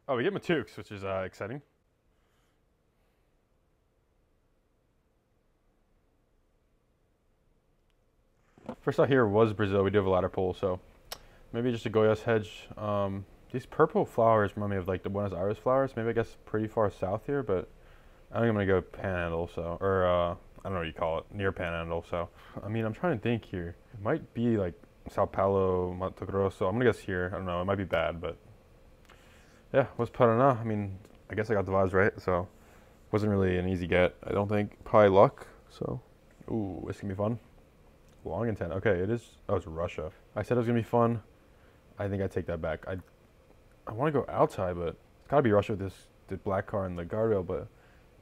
Oh, we get Matukes, which is exciting. First out here was Brazil. We do have a ladder pull, so maybe just a Goiás hedge. These purple flowers remind me of like the Buenos Aires flowers. Maybe I guess pretty far south here, but I think I'm gonna go Panhandle, so or I don't know what you call it, near Panhandle. So I mean, I'm trying to think here. It might be like Sao Paulo, Mato Grosso. I'm gonna guess here. I don't know. It might be bad, but yeah, what's Paraná? I mean, I guess I got the vibes right, so wasn't really an easy get. I don't think. Probably luck. So, ooh, it's gonna be fun. Long intent. Okay, it is. Oh, it's Russia. I said it was gonna be fun. I think I take that back. I want to go outside, but it's gotta be Russia with the black car and the guardrail. But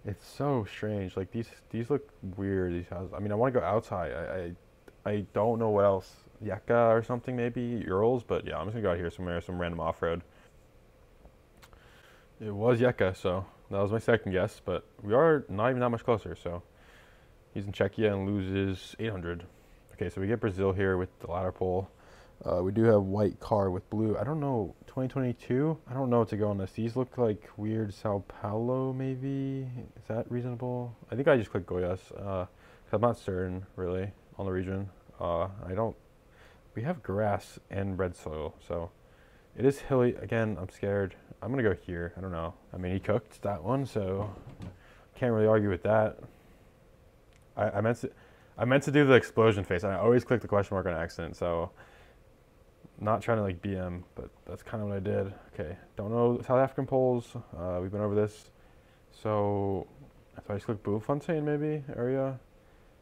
it's so strange. Like these look weird. These houses. I mean, I want to go outside. I don't know what else. Yaka or something maybe. Urals. But yeah, I'm just gonna go out here somewhere, some random off road. It was Yeka, so that was my second guess. But we are not even that much closer. So he's in Czechia and loses 800. Okay, so we get Brazil here with the ladder pole. We do have white car with blue. I don't know, 2022? I don't know what to go on this. These look like weird Sao Paulo, maybe? Is that reasonable? I think I just click Goiás. I'm not certain, really, on the region. We have grass and red soil, so it is hilly. Again, I'm scared. I'm going to go here. I don't know. I mean, he cooked that one, so can't really argue with that. I meant to do the explosion face, and I always click the question mark on accident, so not trying to like BM, but that's kind of what I did. Okay, don't know South African polls. We've been over this. So if I just click Bloemfontein maybe area,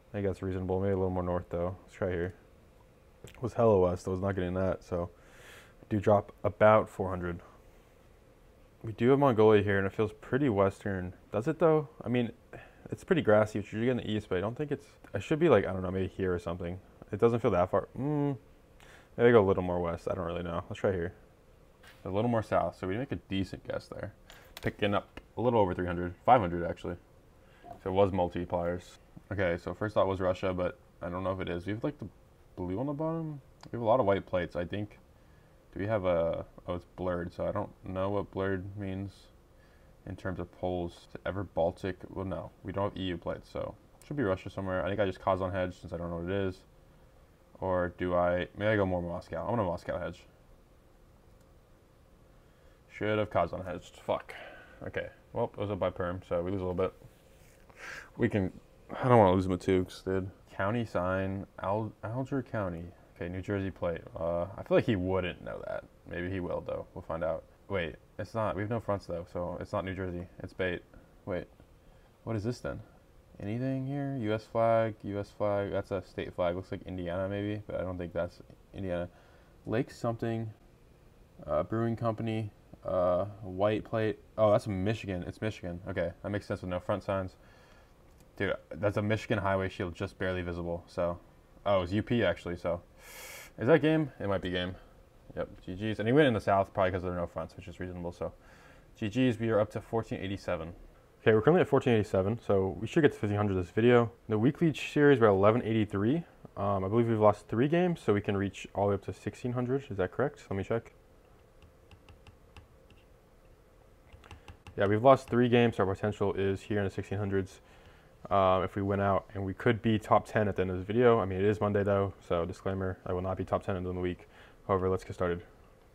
I think that's reasonable. Maybe a little more north though. Let's try here. It was hella west. I was not getting that, so I do drop about 400. We do have Mongolia here, and it feels pretty western. Does it though? I mean, it's pretty grassy, which usually in the east, but I don't think it's. I should be like, I don't know, maybe here or something. It doesn't feel that far. Maybe go a little more west. I don't really know. Let's try here. A little more south, so we make a decent guess there. Picking up a little over 300, 500 actually. So it was multipliers. Okay, so first thought was Russia, but I don't know if it is. We have like the blue on the bottom. We have a lot of white plates, I think. Do we have a? Oh, it's blurred, so I don't know what blurred means in terms of polls. Ever Baltic? Well, no, we don't have EU plates, so it should be Russia somewhere. I think I just Kazan hedge since I don't know what it is. Or do I? Maybe I go more Moscow. I'm gonna Moscow hedge. Should have Kazan hedged. Fuck. Okay. Well, it was up by perm, so we lose a little bit. We can. I don't want to lose Matukes, dude. County sign. Alger County. Okay, New Jersey plate. I feel like he wouldn't know that. Maybe he will, though. We'll find out. Wait, it's not. We have no fronts, though, so it's not New Jersey. It's bait. Wait. What is this, then? Anything here? U.S. flag, U.S. flag. That's a state flag. Looks like Indiana, maybe, but I don't think that's Indiana. Lake something. Brewing company. White plate. Oh, that's Michigan. It's Michigan. Okay, that makes sense with no front signs. Dude, that's a Michigan highway shield just barely visible. So, oh, it's UP actually. So, is that game? It might be game. Yep, GG's. And he went in the south probably because there are no fronts, which is reasonable. So, GG's. We are up to 1487. Okay, we're currently at 1487, so we should get to 1500 this video. The weekly series, we're at 1183. I believe we've lost 3 games, so we can reach all the way up to 1600. Is that correct? Let me check. Yeah, we've lost 3 games, so our potential is here in the 1600s. If we win out, and we could be top 10 at the end of this video. I mean, it is Monday though, so disclaimer, I will not be top 10 in the week. However, let's get started.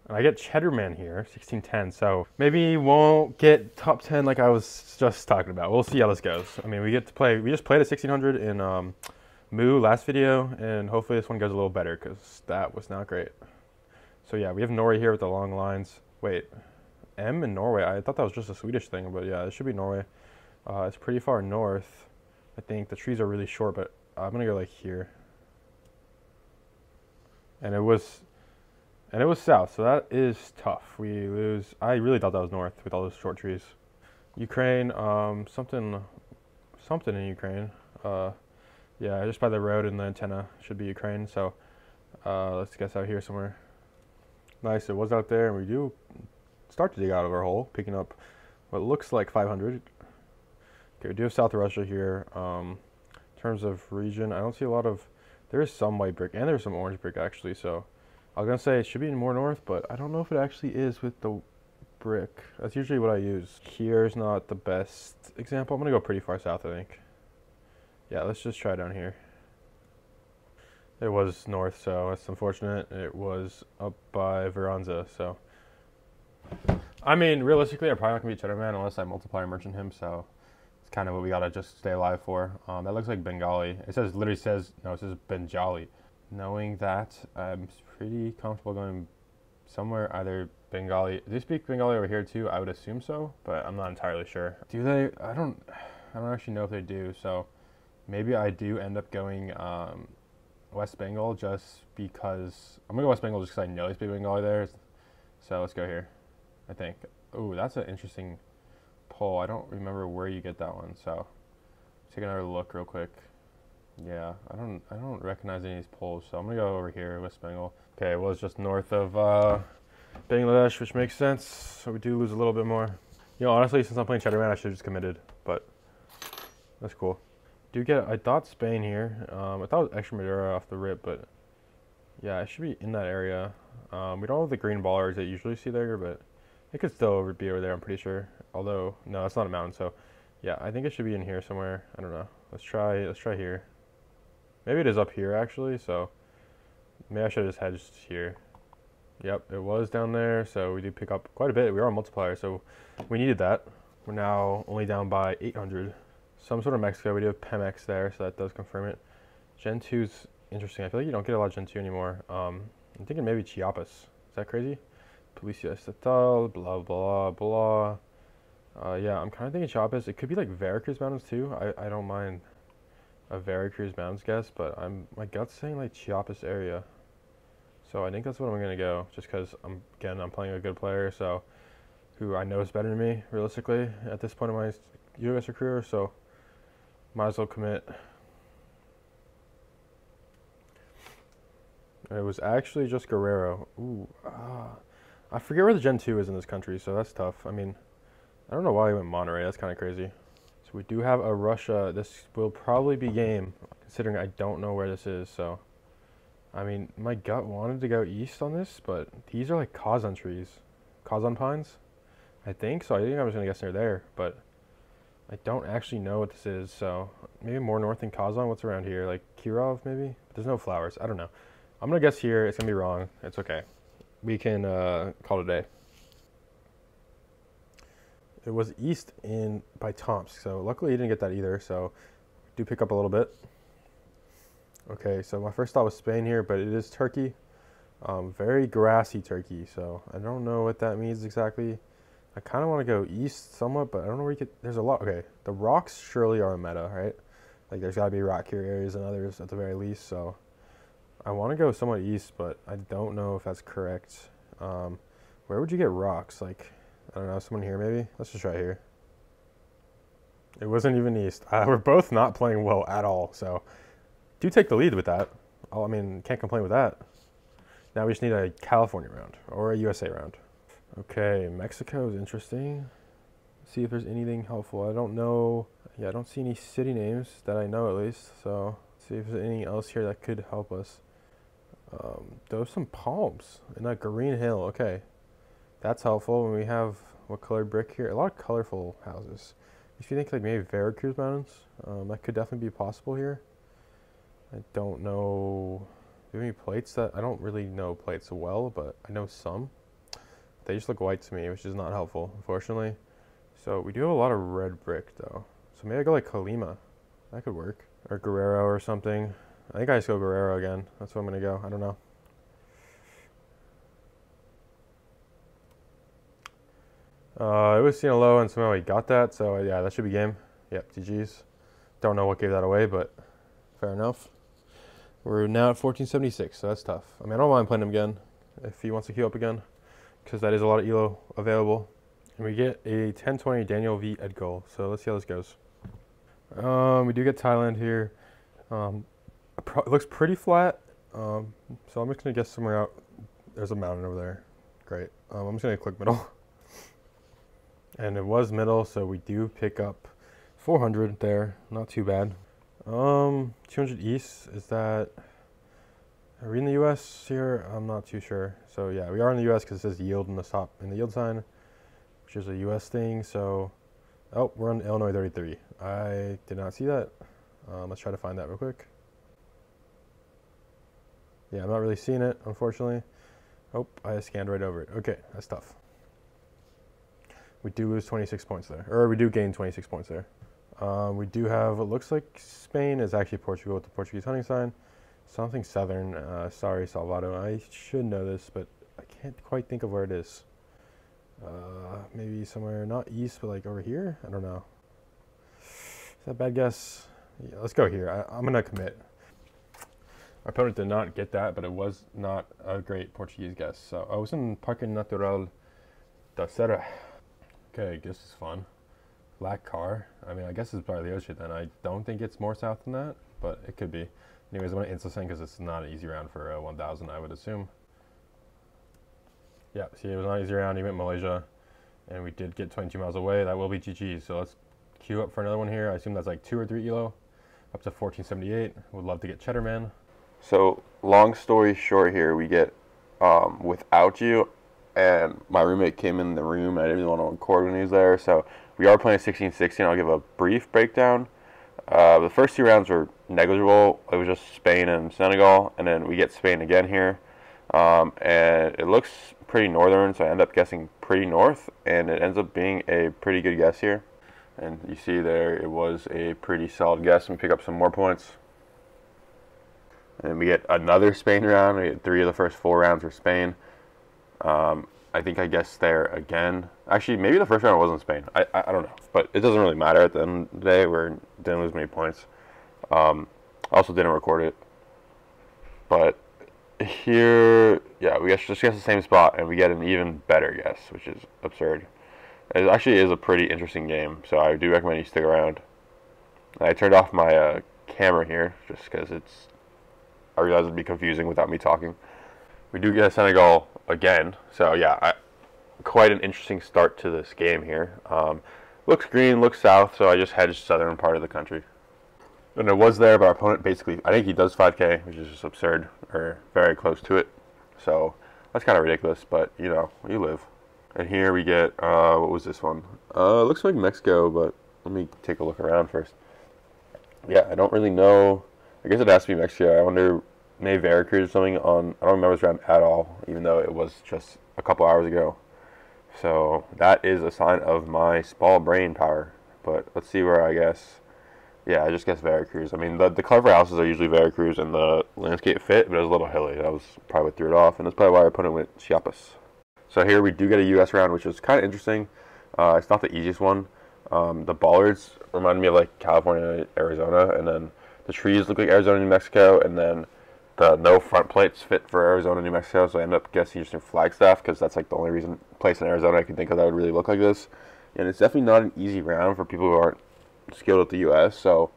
And I get Cheddarman here, 1610, so maybe won't get top 10 like I was just talking about. We'll see how this goes. I mean, we just played a 1600 in Moo last video, and hopefully this one goes a little better, because that was not great. So yeah, we have Norway here with the long lines. Wait, M in Norway? I thought that was just a Swedish thing, but yeah, it should be Norway. It's pretty far north. I think the trees are really short, but I'm gonna go like here. And it was south, so that is tough. We lose. I really thought that was north with all those short trees. Ukraine, something in Ukraine. Yeah, just by the road and the antenna should be Ukraine. So let's guess out here somewhere. Nice, it was out there, and we do start to dig out of our hole, picking up what looks like 500. Okay, we do have South Russia here. In terms of region, I don't see a lot of. There is some white brick, and there's some orange brick actually. So I was gonna say it should be more north, but I don't know if it actually is with the brick. That's usually what I use. Here's not the best example. I'm gonna go pretty far south, I think. Yeah, let's just try down here. It was north, so that's unfortunate. It was up by Veranza, so. I mean, realistically, I'm probably not gonna be Cheddarman unless I multiplier merchant him, so it's kind of what we gotta just stay alive for. That looks like Bengali. It says, literally says, no, it says Benjali. Knowing that, I'm pretty comfortable going somewhere, either Bengali. Do they speak Bengali over here too? I would assume so, but I'm not entirely sure. Do they? I don't actually know if they do, so maybe I do end up going West Bengal just because, I'm gonna go West Bengal just because I know they speak Bengali there. So let's go here, I think. Ooh, that's an interesting poll. I don't remember where you get that one, so take another look real quick. Yeah, I don't recognize any of these polls, so I'm gonna go over here, West Bengal. Okay, well, it's just north of Bangladesh, which makes sense. So we do lose a little bit more. You know, honestly, since I'm playing Cheddarman, I should have just committed, but that's cool. Do get, I thought Spain here. I thought it was Extremadura off the rip, but yeah, it should be in that area. We don't have the green ballers that you usually see there, but it could still be over there, I'm pretty sure. Although, no, it's not a mountain, so yeah, I think it should be in here somewhere. I don't know. Let's try here. Maybe it is up here, actually, so maybe I should have just hedged here. Yep, it was down there, so we do pick up quite a bit. We are on multiplier, so we needed that. We're now only down by 800. Some sort of Mexico. We do have Pemex there, so that does confirm it. Gen 2's interesting. I feel like you don't get a lot of Gen 2 anymore. I'm thinking maybe Chiapas. Is that crazy? Policia Estatal, blah, blah, blah. Yeah, I'm kind of thinking Chiapas. It could be like Veracruz Mountains, too. I don't mind a Veracruz Mountains guess, but my gut's saying like Chiapas area. So I think that's what I'm gonna go, just because I'm playing a good player, so who I know is better than me realistically at this point in my US career, so might as well commit. It was actually just Guerrero. Ooh, I forget where the Gen 2 is in this country, so that's tough. I mean, I don't know why he went Monterey. That's kind of crazy. So we do have a Russia. This will probably be game, considering I don't know where this is, so. I mean, my gut wanted to go east on this, but these are like Kazan trees. Kazan pines, I think. So I think I was going to guess they're there, but I don't actually know what this is. So maybe more north than Kazan. What's around here? Like Kirov, maybe? But there's no flowers. I don't know. I'm going to guess here. It's going to be wrong. It's okay. We can call it a day. It was east by Tomsk. So luckily you didn't get that either. So do pick up a little bit. Okay, so my first thought was Spain here, but it is Turkey. Very grassy Turkey, so I don't know what that means exactly. I kind of want to go east somewhat, but I don't know where you get. There's a lot. Okay, the rocks surely are a meta, right? Like there's got to be rockier areas and others at the very least, so I want to go somewhat east, but I don't know if that's correct. Where would you get rocks? Like, I don't know, someone here maybe? Let's just try here. It wasn't even east. We're both not playing well at all, so do take the lead with that. I mean, can't complain with that. Now we just need a California round or a USA round. Okay, Mexico is interesting. See if there's anything helpful. I don't know. Yeah, I don't see any city names that I know at least. So see if there's anything else here that could help us. There's some palms in that green hill. Okay, that's helpful. When we have what colored brick here? A lot of colorful houses. If you think like maybe Veracruz Mountains, that could definitely be possible here. I don't know. Do you have any plates that I don't really know plates well, but I know some. They just look white to me, which is not helpful, unfortunately. So we do have a lot of red brick though. So maybe I go like Colima. That could work. Or Guerrero or something. I think I just go Guerrero again. That's what I'm gonna go. I don't know. It was Sinaloa and somehow he got that, so yeah, that should be game. Yep, GG's. Don't know what gave that away, but fair enough. We're now at 1476, so that's tough. I mean, I don't mind playing him again if he wants to queue up again, because that is a lot of elo available. And we get a 1020 Daniel v. Egdal, so let's see how this goes. We do get Thailand here. It looks pretty flat, so I'm just going to guess somewhere out. There's a mountain over there. Great. I'm just going to click middle. And it was middle, so we do pick up 400 there. Not too bad. 200 east, is that... Are we in the U.S. here? I'm not too sure. So yeah, we are in the U.S. because it says yield in the top in the yield sign, which is a U.S. thing. So, oh, we're on Illinois 33. I did not see that. Let's try to find that real quick. Yeah, I'm not really seeing it, unfortunately. Oh, I scanned right over it. Okay, that's tough. We do lose 26 points there, or we do gain 26 points there. We do have, it looks like Spain is actually Portugal with the Portuguese hunting sign. Something southern. Sorry, Salvador. I should know this, but I can't quite think of where it is. Maybe somewhere not east, but like over here? I don't know. Is that a bad guess? Yeah, let's go here. I'm going to commit. Our opponent did not get that, but it was not a great Portuguese guess. So I was in Parque Natural da Serra. Okay, this is fun. Black car. I mean, I guess it's probably the ocean then. I don't think it's more south than that, but it could be. Anyways, I'm going to instant because it's not an easy round for 1,000, I would assume. Yeah, see, it was not an easy round. He went Malaysia, and we did get 22 miles away. That will be GG. So let's queue up for another one here. I assume that's like 2 or 3 elo, up to 1478. Would love to get Cheddarman. So long story short here, we get Without You, and my roommate came in the room. I didn't really want to record when he was there, so we are playing 16-16. I'll give a brief breakdown. The first 2 rounds were negligible. It was just Spain and Senegal, and then we get Spain again here. And it looks pretty northern, so I end up guessing pretty north, and it ends up being a pretty good guess here. And you see there, it was a pretty solid guess, and we pick up some more points. And we get another Spain round. We get 3 of the first 4 rounds for Spain. I think I guessed there again. Actually, maybe the first round wasn't Spain. I don't know. But it doesn't really matter at the end of the day. We didn't lose many points. Also didn't record it. But here, yeah, we just guess the same spot, and we get an even better guess, which is absurd. It actually is a pretty interesting game, so I do recommend you stick around. I turned off my camera here, just because I realized it would be confusing without me talking. We do get Senegal again, so yeah, quite an interesting start to this game here. Looks green, looks south, so I just hedged southern part of the country. And it was there, but our opponent basically, I think he does 5K, which is just absurd, or very close to it. So that's kind of ridiculous, but you know, you live. And here we get, what was this one? Looks like Mexico, but let me take a look around first. Yeah, I don't really know. I guess it has to be Mexico. I wonder, maybe Veracruz or something on, I don't remember this round at all, even though it was just a couple hours ago. So that is a sign of my small brain power. But let's see where I guess. Yeah, I just guessed Veracruz. I mean, the clever houses are usually Veracruz, and the landscape fit, but it was a little hilly. That was probably what threw it off, and that's probably why our opponent went Chiapas. So here we do get a U.S. round, which is kind of interesting. It's not the easiest one. The bollards remind me of like California, Arizona, and then the trees look like Arizona, New Mexico, and then the no front plates fit for Arizona, New Mexico, so I ended up guessing just in Flagstaff, because that's like the only place in Arizona I can think of that would really look like this. And it's definitely not an easy round for people who aren't skilled at the U.S., so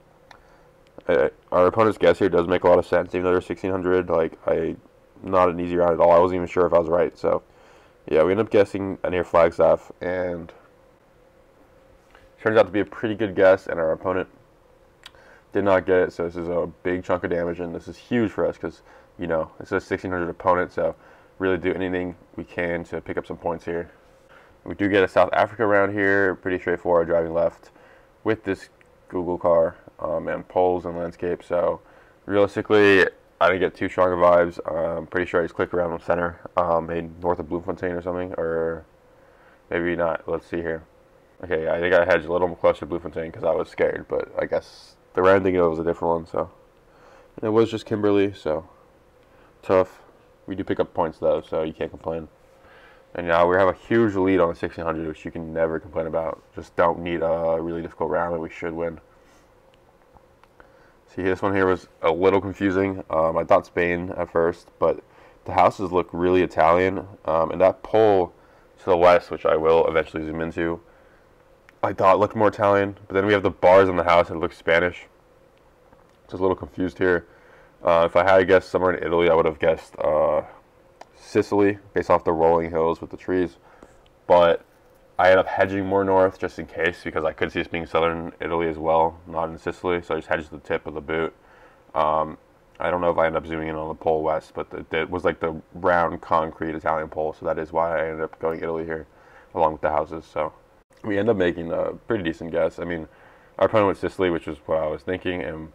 our opponent's guess here does make a lot of sense, even though they're 1600, like, not an easy round at all. I wasn't even sure if I was right, so yeah, we ended up guessing near Flagstaff, and turns out to be a pretty good guess, and our opponent did not get it, so this is a big chunk of damage, and this is huge for us because, you know, it's a 1600 opponent, so really do anything we can to pick up some points here. We do get a South Africa round here, pretty straightforward, driving left with this Google car and poles and landscape, so realistically, I didn't get too strong of vibes. I'm pretty sure I just clicked around the center, maybe north of Bloemfontein or something, or maybe not. Let's see here. Okay, I think I hedged a little closer to Bloemfontein because I was scared, but I guess the round thinking it was a different one, so. And it was just Kimberly, so tough. We do pick up points though, so you can't complain. And now we have a huge lead on the 1600, which you can never complain about. Just don't need a really difficult round that we should win. See, this one here was a little confusing. I thought Spain at first, but the houses look really Italian. And that pole to the west, which I will eventually zoom into, I thought looked more Italian. But then we have the bars on the house and it looks Spanish. Just a little confused here. If I had to guess somewhere in Italy, I would have guessed Sicily, based off the rolling hills with the trees. But I ended up hedging more north just in case, because I could see this being southern Italy as well, not in Sicily, so I just hedged the tip of the boot. I don't know if I ended up zooming in on the pole west, but it was like the round concrete Italian pole, so that is why I ended up going Italy here, along with the houses. So we end up making a pretty decent guess. I mean, our opponent went Sicily, which is what I was thinking, and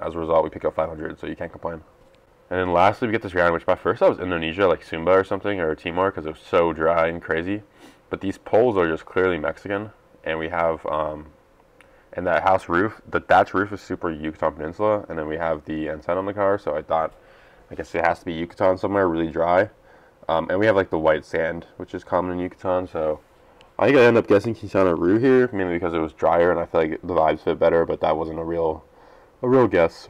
as a result, we pick up 500, so you can't complain. And then lastly, we get this round, which by first I was Indonesia, like Sumba or something, or Timor, because it was so dry and crazy. But these poles are just clearly Mexican, and we have, and that house roof, the thatch roof is super Yucatan Peninsula, and then we have the antenna on the car, so I thought, I guess it has to be Yucatan somewhere, really dry. And we have like the white sand, which is common in Yucatan, so I think I ended up guessing Quintana Roo here, mainly because it was drier, and I feel like the vibes fit better, but that wasn't a real guess.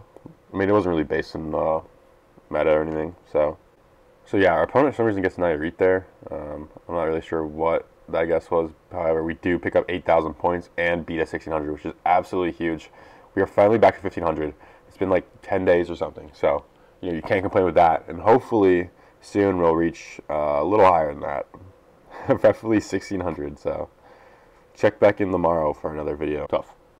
I mean, it wasn't really based in meta or anything, so yeah, our opponent for some reason gets Nayarit there. I'm not really sure what that guess was. However, we do pick up 8,000 points and beat a 1,600, which is absolutely huge. We are finally back to 1,500. It's been like 10 days or something, so you can't complain with that. And hopefully soon we'll reach a little higher than that, preferably 1,600. So check back in tomorrow for another video. Tough.